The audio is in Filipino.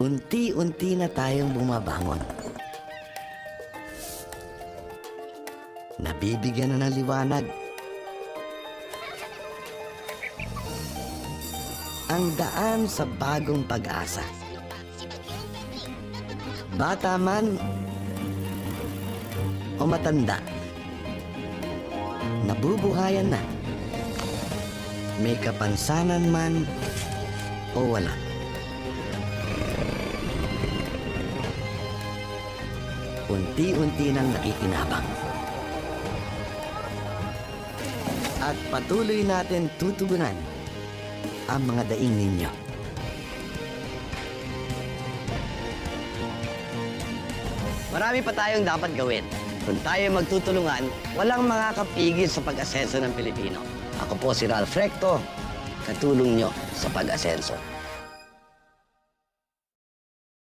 unti-unti na tayong bumabangon. Nabibigyan na ng liwanag ang daan sa bagong pag-asa. Bata man o matanda, nabubuhayan na. May kapansanan man o wala. Unti-unti nang nakikinabang. At patuloy natin tutugunan ang mga daing ninyo. Marami pa tayong dapat gawin. Kung tayo magtutulungan, walang makakapigil sa pag-asenso ng Pilipino. Ako po si Ralph Recto, katulong nyo sa pag-asenso.